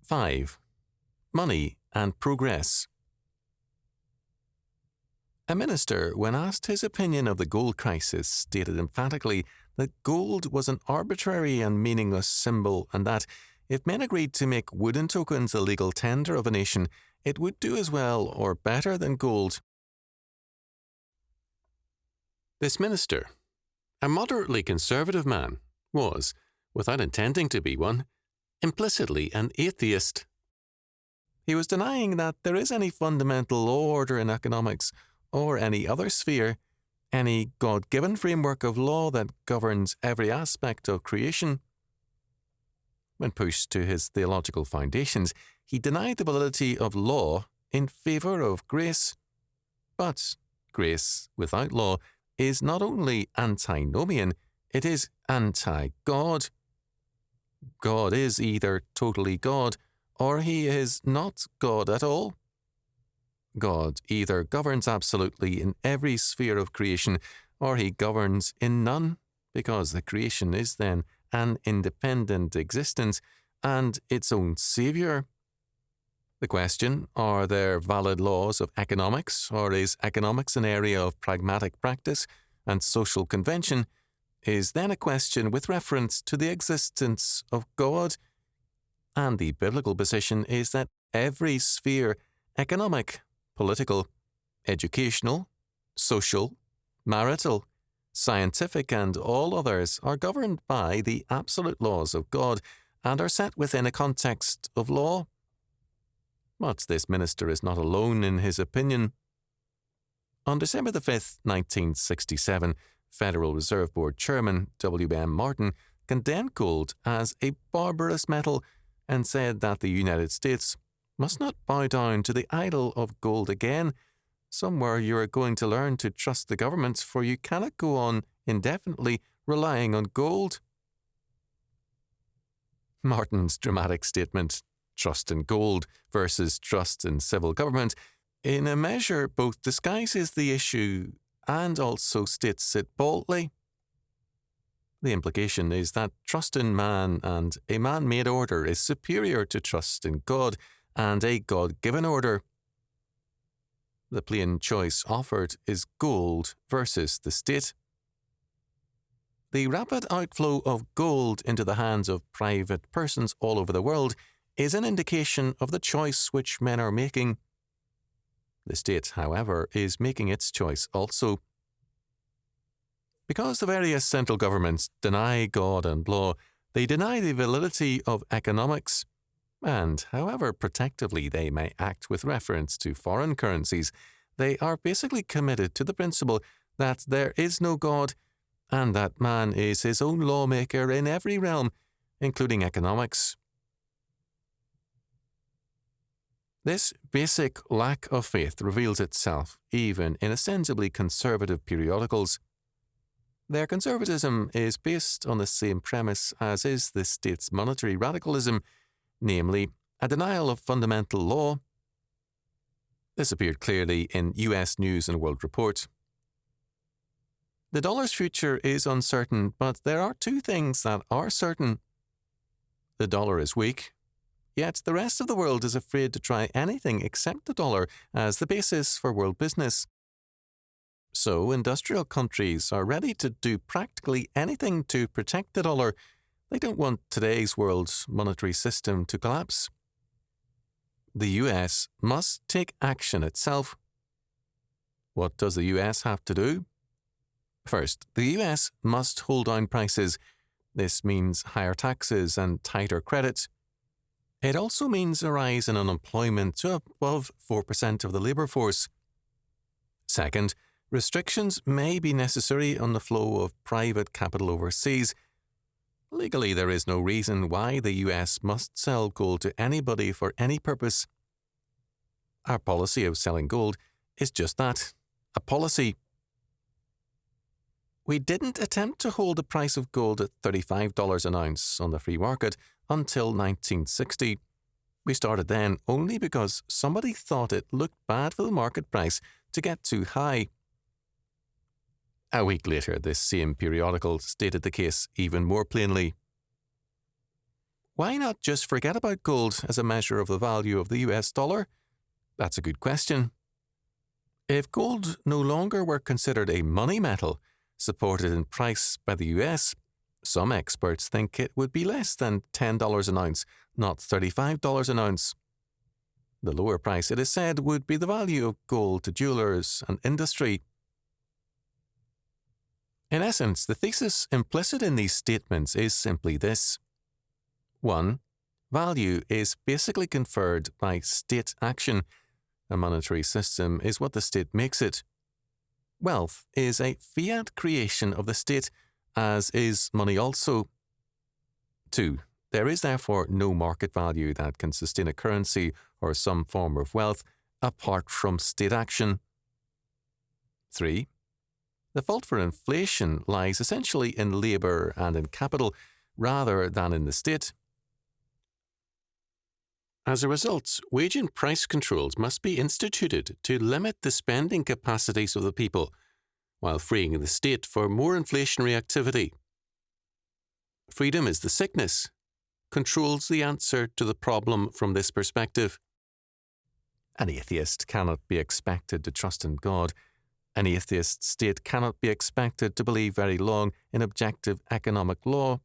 5. Money and progress. A minister, when asked his opinion of the gold crisis, stated emphatically that gold was an arbitrary and meaningless symbol, and that, if men agreed to make wooden tokens a legal tender of a nation, it would do as well or better than gold. This minister, a moderately conservative man, was, without intending to be one, implicitly an atheist. He was denying that there is any fundamental law order in economics or any other sphere, any God-given framework of law that governs every aspect of creation. When pushed to his theological foundations, he denied the validity of law in favor of grace. But grace without law is not only antinomian, it is anti-God. God is either totally God, or he is not God at all. God either governs absolutely in every sphere of creation, or he governs in none, because the creation is then an independent existence and its own saviour. The question, are there valid laws of economics, or is economics an area of pragmatic practice and social convention, is then a question with reference to the existence of God. And the biblical position is that every sphere, economic, political, educational, social, marital, scientific, and all others, are governed by the absolute laws of God and are set within a context of law. But this minister is not alone in his opinion. On December 5, 1967, Federal Reserve Board Chairman W.M. Martin condemned gold as a barbarous metal and said that the United States must not bow down to the idol of gold again. Somewhere you are going to learn to trust the government, for you cannot go on indefinitely relying on gold. Martin's dramatic statement, trust in gold versus trust in civil government, in a measure both disguises the issue and also states it boldly. The implication is that trust in man and a man-made order is superior to trust in God and a God-given order. The plain choice offered is gold versus the state. The rapid outflow of gold into the hands of private persons all over the world is an indication of the choice which men are making. The state, however, is making its choice also. Because the various central governments deny God and law, they deny the validity of economics. And however protectively they may act with reference to foreign currencies, they are basically committed to the principle that there is no God and that man is his own lawmaker in every realm, including economics. This basic lack of faith reveals itself even in ostensibly conservative periodicals. Their conservatism is based on the same premise as is the state's monetary radicalism, namely, a denial of fundamental law. This appeared clearly in US News and World Report. The dollar's future is uncertain, but there are two things that are certain. The dollar is weak, yet the rest of the world is afraid to try anything except the dollar as the basis for world business. So industrial countries are ready to do practically anything to protect the dollar. They don't want today's world's monetary system to collapse. The US must take action itself. What does the US have to do? First, the US must hold down prices. This means higher taxes and tighter credit. It also means a rise in unemployment to above 4% of the labour force. Second, restrictions may be necessary on the flow of private capital overseas. Legally, there is no reason why the US must sell gold to anybody for any purpose. Our policy of selling gold is just that, a policy. We didn't attempt to hold the price of gold at $35 an ounce on the free market until 1960. We started then only because somebody thought it looked bad for the market price to get too high. A week later, this same periodical stated the case even more plainly. Why not just forget about gold as a measure of the value of the US dollar? That's a good question. If gold no longer were considered a money metal, supported in price by the US, some experts think it would be less than $10 an ounce, not $35 an ounce. The lower price, it is said, would be the value of gold to jewelers and industry. In essence, the thesis implicit in these statements is simply this. 1. Value is basically conferred by state action. A monetary system is what the state makes it. Wealth is a fiat creation of the state, as is money also. 2. There is therefore no market value that can sustain a currency or some form of wealth apart from state action. 3. The fault for inflation lies essentially in labour and in capital, rather than in the state. As a result, wage and price controls must be instituted to limit the spending capacities of the people, while freeing the state for more inflationary activity. Freedom is the sickness, controls the answer to the problem from this perspective. An atheist cannot be expected to trust in God. An atheist state cannot be expected to believe very long in objective economic law.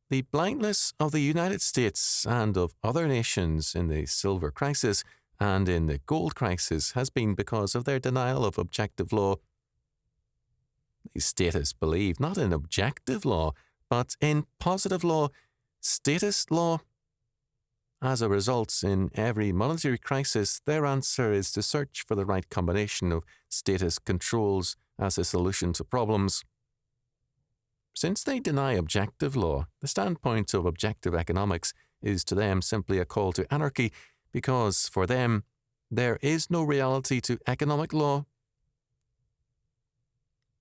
The blindness of the United States and of other nations in the silver crisis and in the gold crisis has been because of their denial of objective law. These statists believe not in objective law, but in positive law, statist law. As a result, in every monetary crisis, their answer is to search for the right combination of statist controls as a solution to problems. Since they deny objective law, the standpoint of objective economics is to them simply a call to anarchy, because for them, there is no reality to economic law.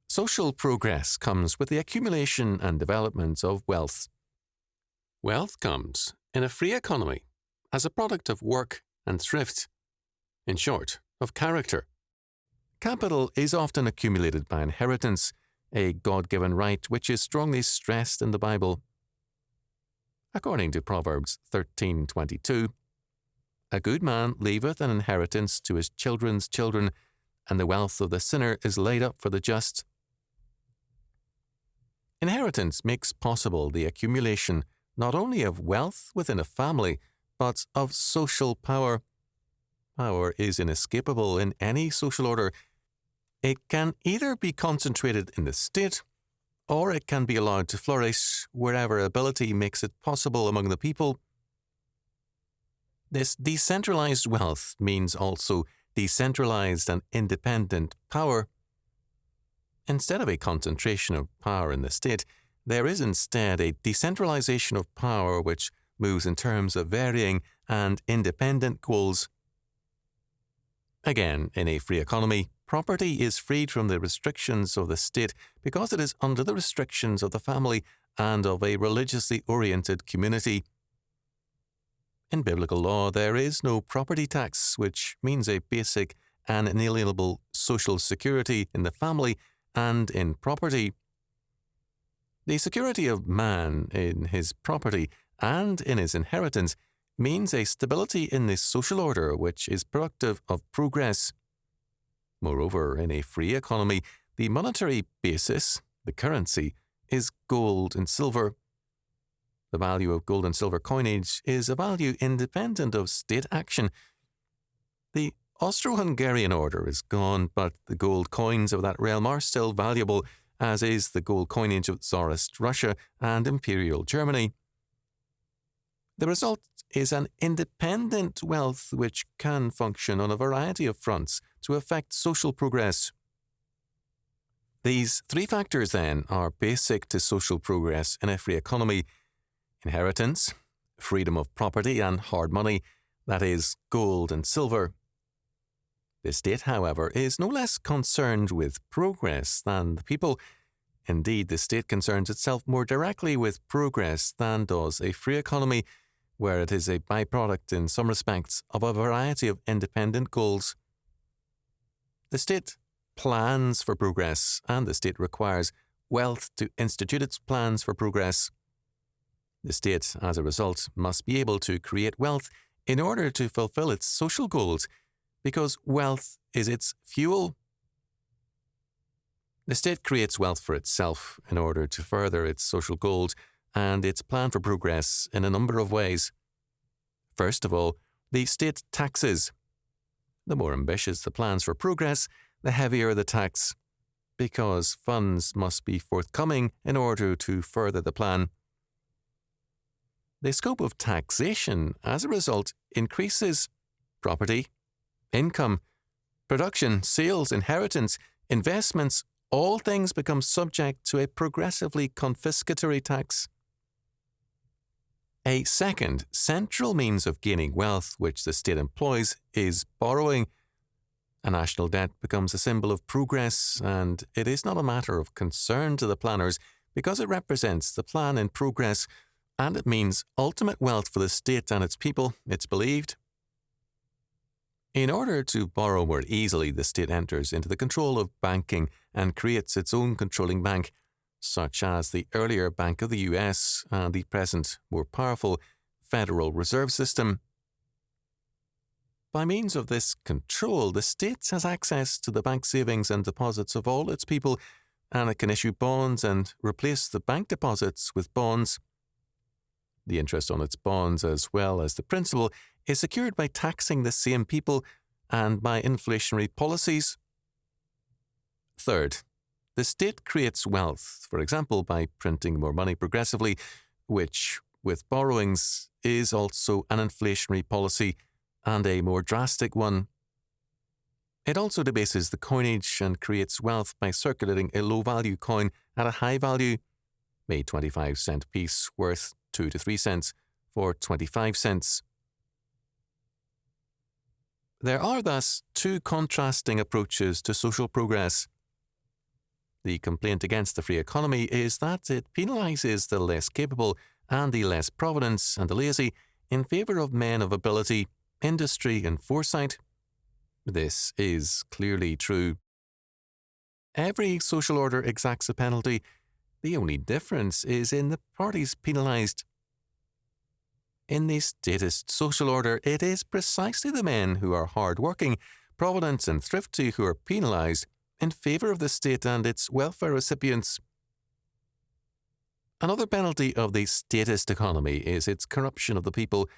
Social progress comes with the accumulation and development of wealth. Wealth comes in a free economy as a product of work and thrift. In short, of character. Capital is often accumulated by inheritance, a God-given right which is strongly stressed in the Bible. According to Proverbs 13:22, a good man leaveth an inheritance to his children's children, and the wealth of the sinner is laid up for the just. Inheritance makes possible the accumulation not only of wealth within a family, but of social power. Power is inescapable in any social order. It can either be concentrated in the state, or it can be allowed to flourish wherever ability makes it possible among the people. This decentralized wealth means also decentralized and independent power. Instead of a concentration of power in the state, there is instead a decentralization of power which moves in terms of varying and independent goals. Again, in a free economy, property is freed from the restrictions of the state because it is under the restrictions of the family and of a religiously oriented community. In biblical law, there is no property tax, which means a basic and inalienable social security in the family and in property. The security of man in his property and in his inheritance means a stability in the social order which is productive of progress. Moreover, in a free economy, the monetary basis, the currency, is gold and silver. The value of gold and silver coinage is a value independent of state action. The Austro-Hungarian order is gone, but the gold coins of that realm are still valuable, as is the gold coinage of Tsarist Russia and Imperial Germany. The result is an independent wealth which can function on a variety of fronts to affect social progress. These three factors, then, are basic to social progress in a free economy: inheritance, freedom of property, and hard money, that is, gold and silver. The state, however, is no less concerned with progress than the people. Indeed, the state concerns itself more directly with progress than does a free economy, where it is a byproduct in some respects of a variety of independent goals. The state plans for progress, and the state requires wealth to institute its plans for progress. The state, as a result, must be able to create wealth in order to fulfill its social goals, because wealth is its fuel. The state creates wealth for itself in order to further its social goals and its plan for progress in a number of ways. First of all, the state taxes. The more ambitious the plans for progress, the heavier the tax, because funds must be forthcoming in order to further the plan. The scope of taxation, as a result, increases. Property, income, production, sales, inheritance, investments, all things become subject to a progressively confiscatory tax. A second central means of gaining wealth which the state employs is borrowing. A national debt becomes a symbol of progress, and it is not a matter of concern to the planners because it represents the plan in progress, and it means ultimate wealth for the state and its people, it's believed. In order to borrow more easily, the state enters into the control of banking and creates its own controlling bank, such as the earlier Bank of the US and the present, more powerful Federal Reserve System. By means of this control, the state has access to the bank savings and deposits of all its people, and it can issue bonds and replace the bank deposits with bonds. The interest on its bonds, as well as the principal, is secured by taxing the same people and by inflationary policies. Third, the state creates wealth, for example, by printing more money progressively, which, with borrowings, is also an inflationary policy, and a more drastic one. It also debases the coinage and creates wealth by circulating a low-value coin at a high value, a 25-cent piece worth 2 to 3 cents for 25 cents. There are thus two contrasting approaches to social progress. The complaint against the free economy is that it penalizes the less capable and the less provident and the lazy in favor of men of ability, industry, and foresight. This is clearly true. Every social order exacts a penalty. The only difference is in the parties penalized. In the statist social order, it is precisely the men who are hard-working, provident, and thrifty who are penalized in favor of the state and its welfare recipients. Another penalty of the statist economy is its corruption of the people.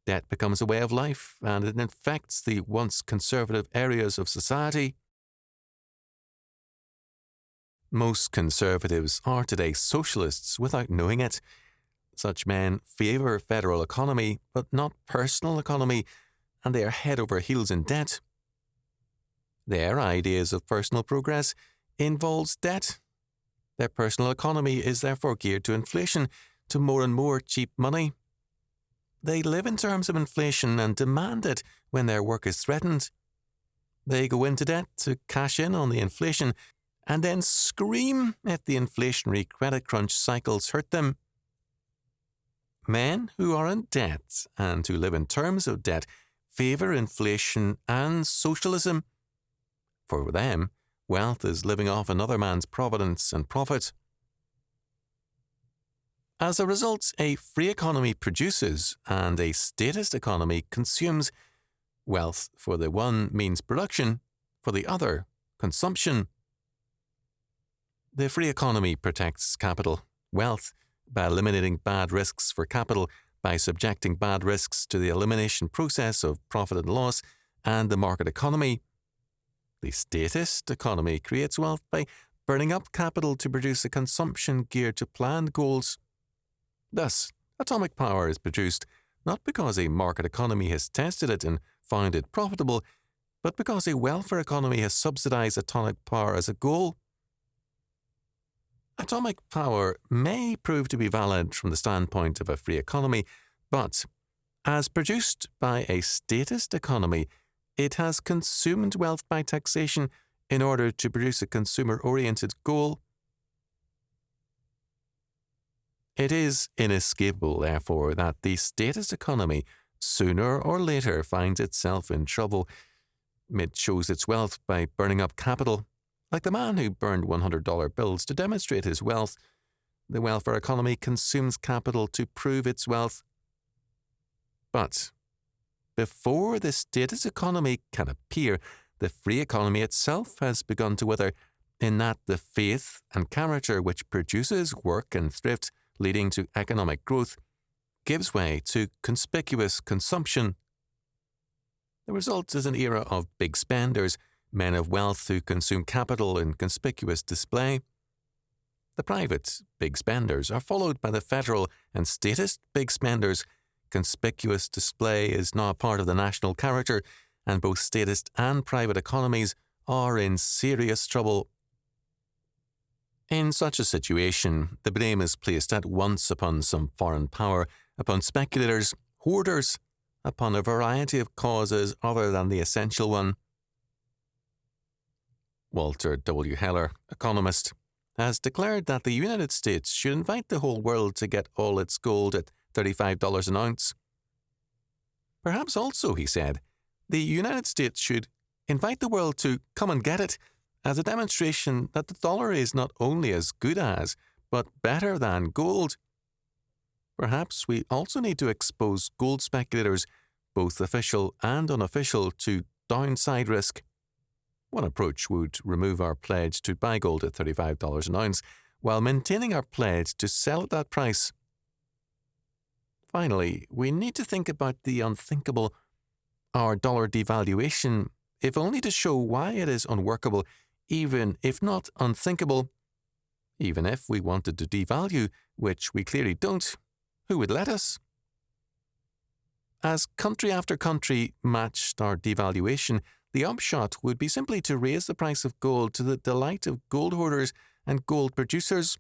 Debt becomes a way of life, and it infects the once conservative areas of society. Most conservatives are today socialists without knowing it. Such men favour federal economy, but not personal economy, and they are head over heels in debt. Their ideas of personal progress involves debt. Their personal economy is therefore geared to inflation, to more and more cheap money. They live in terms of inflation and demand it when their work is threatened. They go into debt to cash in on the inflation and then scream if the inflationary credit crunch cycles hurt them. Men who are in debt and who live in terms of debt favour inflation and socialism. For them, wealth is living off another man's providence and profit. As a result, a free economy produces and a statist economy consumes. Wealth for the one means production, for the other, consumption. The free economy protects capital, wealth, by eliminating bad risks for capital, by subjecting bad risks to the elimination process of profit and loss and the market economy. The statist economy creates wealth by burning up capital to produce a consumption geared to planned goals. Thus, atomic power is produced not because a market economy has tested it and found it profitable, but because a welfare economy has subsidized atomic power as a goal. Atomic power may prove to be valid from the standpoint of a free economy, but as produced by a statist economy, it has consumed wealth by taxation in order to produce a consumer-oriented goal. It is inescapable, therefore, that the statist economy sooner or later finds itself in trouble. It shows its wealth by burning up capital, like the man who burned $100 bills to demonstrate his wealth. The welfare economy consumes capital to prove its wealth. But before the status economy can appear, the free economy itself has begun to wither, in that the faith and character which produces work and thrift, leading to economic growth, gives way to conspicuous consumption. The result is an era of big spenders, men of wealth who consume capital in conspicuous display. The private big spenders are followed by the federal and statist big spenders. Conspicuous display is now part of the national character, and both statist and private economies are in serious trouble. In such a situation, the blame is placed at once upon some foreign power, upon speculators, hoarders, upon a variety of causes other than the essential one. Walter W. Heller, economist, has declared that the United States should invite the whole world to get all its gold at $35 an ounce. Perhaps also, he said, the United States should invite the world to come and get it as a demonstration that the dollar is not only as good as, but better than gold. Perhaps we also need to expose gold speculators, both official and unofficial, to downside risk. One approach would remove our pledge to buy gold at $35 an ounce, while maintaining our pledge to sell at that price. Finally, we need to think about the unthinkable, our dollar devaluation, if only to show why it is unworkable, even if not unthinkable. Even if we wanted to devalue, which we clearly don't, who would let us? As country after country matched our devaluation, the upshot would be simply to raise the price of gold to the delight of gold hoarders and gold producers.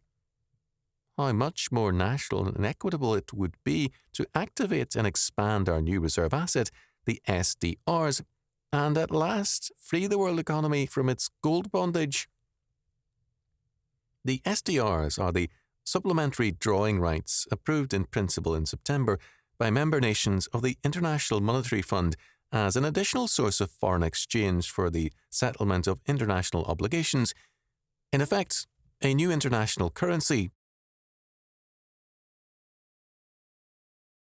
How much more national and equitable it would be to activate and expand our new reserve asset, the SDRs, and at last free the world economy from its gold bondage. The SDRs are the supplementary drawing rights approved in principle in September by member nations of the International Monetary Fund as an additional source of foreign exchange for the settlement of international obligations, in effect, a new international currency.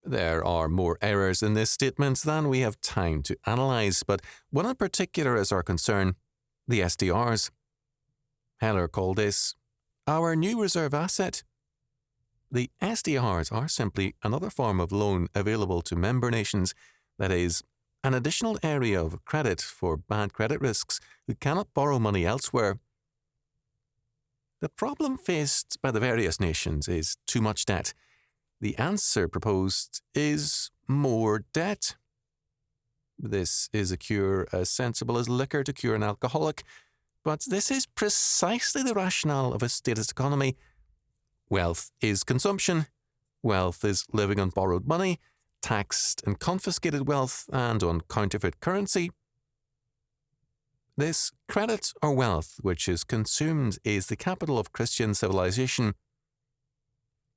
There are more errors in this statement than we have time to analyse, but one in particular is our concern, the SDRs. Heller called this our new reserve asset. The SDRs are simply another form of loan available to member nations, that is, an additional area of credit for bad credit risks who cannot borrow money elsewhere. The problem faced by the various nations is too much debt. The answer proposed is more debt. This is a cure as sensible as liquor to cure an alcoholic, but this is precisely the rationale of a statist economy. Wealth is consumption. Wealth is living on borrowed money, taxed and confiscated wealth, and on counterfeit currency. This credit or wealth which is consumed is the capital of Christian civilization.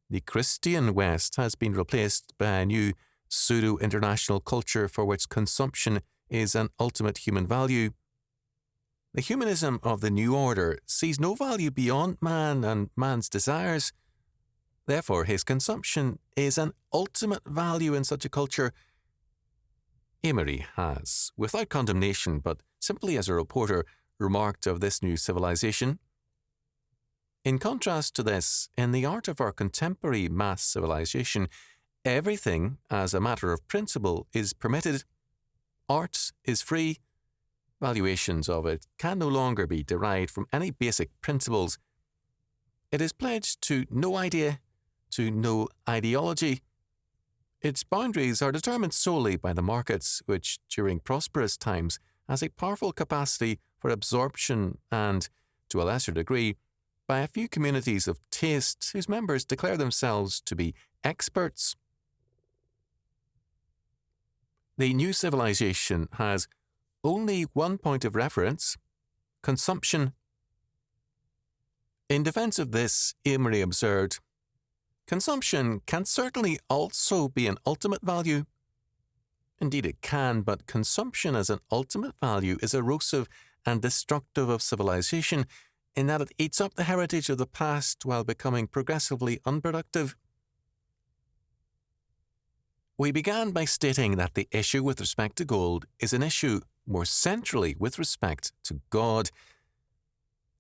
The Christian West has been replaced by a new pseudo-international culture for which consumption is an ultimate human value. The humanism of the New Order sees no value beyond man and man's desires. Therefore, his consumption is an ultimate value in such a culture. Emery has, without condemnation but simply as a reporter, remarked of this new civilization. In contrast to this, in the art of our contemporary mass civilization, everything, as a matter of principle, is permitted. Art is free. Valuations of it can no longer be derived from any basic principles. It is pledged to no idea, to no ideology. Its boundaries are determined solely by the markets, which, during prosperous times, has a powerful capacity for absorption and, to a lesser degree, by a few communities of taste whose members declare themselves to be experts. The new civilization has only one point of reference: consumption. In defense of this, Emery observed, consumption can certainly also be an ultimate value. Indeed it can, but consumption as an ultimate value is erosive and destructive of civilization, in that it eats up the heritage of the past while becoming progressively unproductive. We began by stating that the issue with respect to gold is an issue more centrally with respect to God.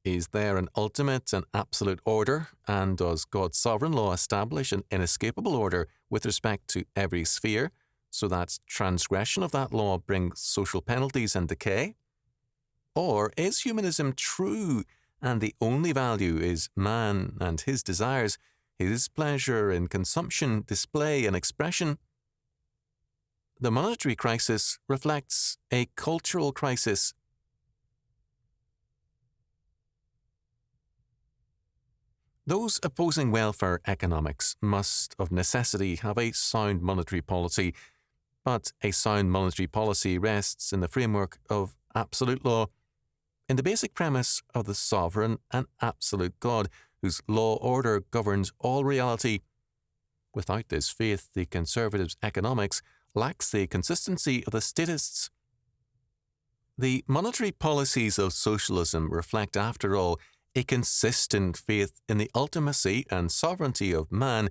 Is there an ultimate and absolute order, and does God's sovereign law establish an inescapable order with respect to every sphere, so that transgression of that law brings social penalties and decay? Or is humanism true, and the only value is man and his desires, his pleasure in consumption, display, and expression? The monetary crisis reflects a cultural crisis. Those opposing welfare economics must, of necessity, have a sound monetary policy, but a sound monetary policy rests in the framework of absolute law, in the basic premise of the sovereign and absolute God, whose law order governs all reality. Without this faith, the conservatives' economics lacks the consistency of the statists. The monetary policies of socialism reflect, after all, a consistent faith in the ultimacy and sovereignty of man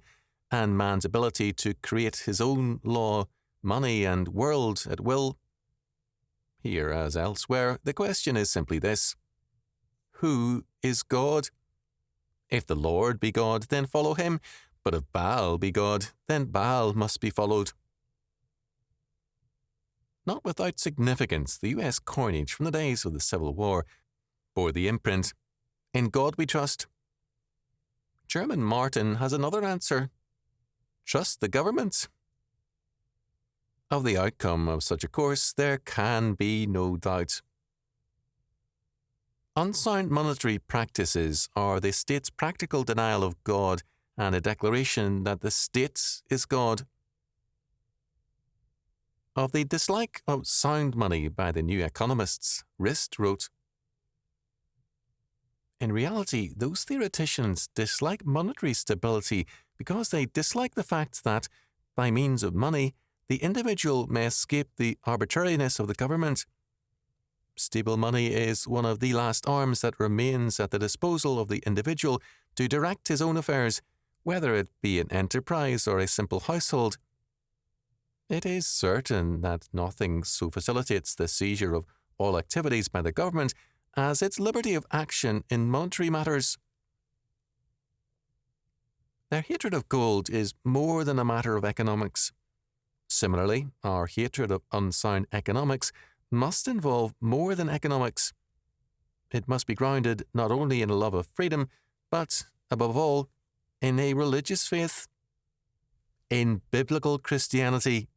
and man's ability to create his own law, money, and world at will. Here, as elsewhere, the question is simply this: who is God? If the Lord be God, then follow him, but if Baal be God, then Baal must be followed. Not without significance, the U.S. coinage from the days of the Civil War bore the imprint, "In God we trust." German Martin has another answer: trust the government. Of the outcome of such a course, there can be no doubt. Unsound monetary practices are the state's practical denial of God and a declaration that the state is God. Of the dislike of sound money by the New Economists, Rist wrote, "In reality, those theoreticians dislike monetary stability because they dislike the fact that, by means of money, the individual may escape the arbitrariness of the government. Stable money is one of the last arms that remains at the disposal of the individual to direct his own affairs, whether it be an enterprise or a simple household. It is certain that nothing so facilitates the seizure of all activities by the government as its liberty of action in monetary matters." Their hatred of gold is more than a matter of economics. Similarly, our hatred of unsound economics must involve more than economics. It must be grounded not only in a love of freedom, but, above all, in a religious faith, in biblical Christianity.